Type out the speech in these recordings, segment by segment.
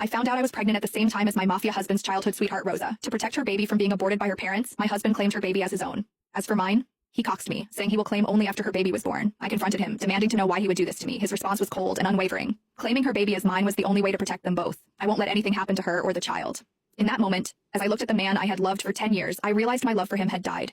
I found out I was pregnant at the same time as my mafia husband's childhood sweetheart Rosa. To protect her baby from being aborted by her parents, my husband claimed her baby as his own. As for mine, he coxed me, saying he will claim only after her baby was born. I confronted him, demanding to know why he would do this to me. His response was cold and unwavering. Claiming her baby as mine was the only way to protect them both. I won't let anything happen to her or the child. In that moment, as I looked at the man I had loved for 10 years, I realized my love for him had died.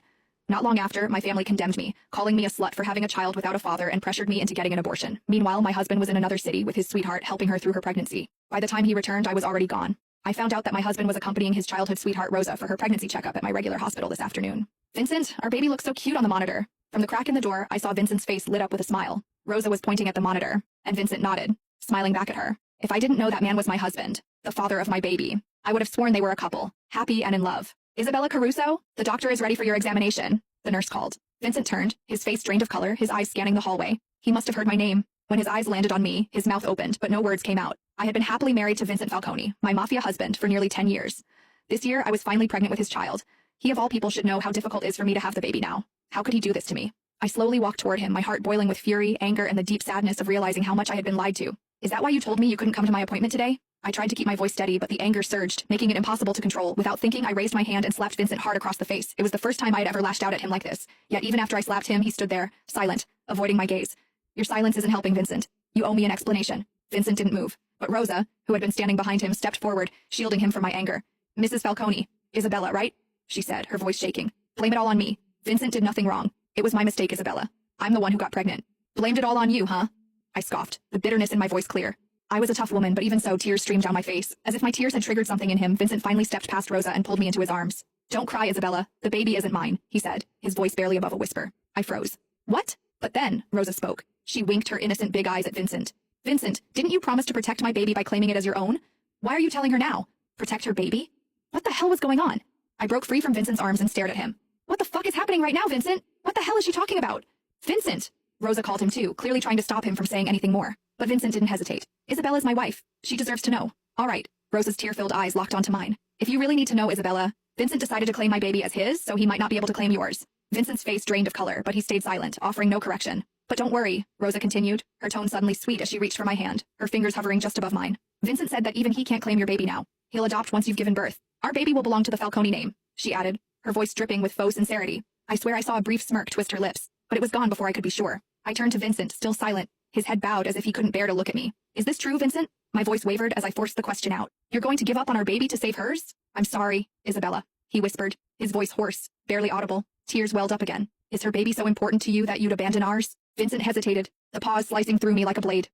Not long after, my family condemned me, calling me a slut for having a child without a father and pressured me into getting an abortion. Meanwhile, my husband was in another city with his sweetheart helping her through her pregnancy. By the time he returned, I was already gone. I found out that my husband was accompanying his childhood sweetheart Rosa for her pregnancy checkup at my regular hospital this afternoon. Vincent, our baby looks so cute on the monitor. From the crack in the door, I saw Vincent's face lit up with a smile. Rosa was pointing at the monitor, and Vincent nodded, smiling back at her. If I didn't know that man was my husband, the father of my baby, I would have sworn they were a couple, happy and in love. Isabella Caruso, the doctor is ready for your examination, the nurse called. Vincent turned, his face drained of color, his eyes scanning the hallway. He must have heard my name. When his eyes landed on me, his mouth opened, but no words came out. I had been happily married to Vincent Falcone, my mafia husband, for nearly 10 years. This year, I was finally pregnant with his child. He of all people should know how difficult it is for me to have the baby now. How could he do this to me? I slowly walked toward him, my heart boiling with fury, anger, and the deep sadness of realizing how much I had been lied to. Is that why you told me you couldn't come to my appointment today? I tried to keep my voice steady, but the anger surged, making it impossible to control. Without thinking, I raised my hand and slapped Vincent hard across the face. It was the first time I had ever lashed out at him like this. Yet even after I slapped him, he stood there, silent, avoiding my gaze. Your silence isn't helping, Vincent. You owe me an explanation. Vincent didn't move, but Rosa, who had been standing behind him, stepped forward, shielding him from my anger. Mrs. Falcone, Isabella, right? She said, her voice shaking. Blame it all on me. Vincent did nothing wrong. It was my mistake, Isabella. I'm the one who got pregnant. Blamed it all on you, huh? I scoffed, the bitterness in my voice clear. I was a tough woman, but even so, tears streamed down my face. As if my tears had triggered something in him, Vincent finally stepped past Rosa and pulled me into his arms. Don't cry, Isabella. The baby isn't mine, he said, his voice barely above a whisper. I froze. What? But then, Rosa spoke. She winked her innocent big eyes at Vincent. Vincent, didn't you promise to protect my baby by claiming it as your own? Why are you telling her now? Protect her baby? What the hell was going on? I broke free from Vincent's arms and stared at him. What the fuck is happening right now, Vincent? What the hell is she talking about? Vincent! Rosa called him too, clearly trying to stop him from saying anything more. But Vincent didn't hesitate. Isabella's my wife. She deserves to know. All right. Rosa's tear-filled eyes locked onto mine. If you really need to know, Isabella, Vincent decided to claim my baby as his, so he might not be able to claim yours. Vincent's face drained of color, but he stayed silent, offering no correction. But don't worry, Rosa continued, her tone suddenly sweet as she reached for my hand, her fingers hovering just above mine. Vincent said that even he can't claim your baby now. He'll adopt once you've given birth. Our baby will belong to the Falcone name, she added, her voice dripping with faux sincerity. I swear I saw a brief smirk twist her lips, but it was gone before I could be sure. I turned to Vincent, still silent, his head bowed as if he couldn't bear to look at me. Is this true, Vincent? My voice wavered as I forced the question out. You're going to give up on our baby to save hers? I'm sorry, Isabella, he whispered, his voice hoarse, barely audible. Tears welled up again. Is her baby so important to you that you'd abandon ours? Vincent hesitated, the pause slicing through me like a blade.